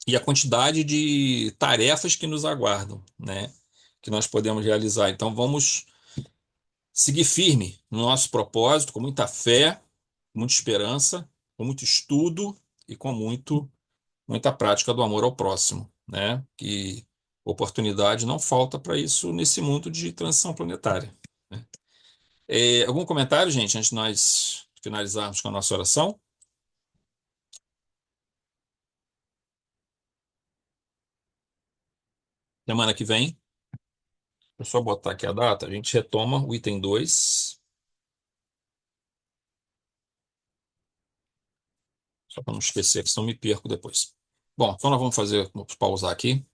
E a quantidade de tarefas que nos aguardam, né? Que nós podemos realizar. Então, vamos seguir firme no nosso propósito, com muita fé, com muita esperança, com muito estudo e com muita prática do amor ao próximo, né? Que oportunidade não falta para isso nesse mundo de transição planetária, né? Algum comentário, gente, antes de nós finalizarmos com a nossa oração? Semana que vem, é só botar aqui a data, a gente retoma o item 2, só para não esquecer, que senão me perco depois. Bom, então nós vamos pausar aqui.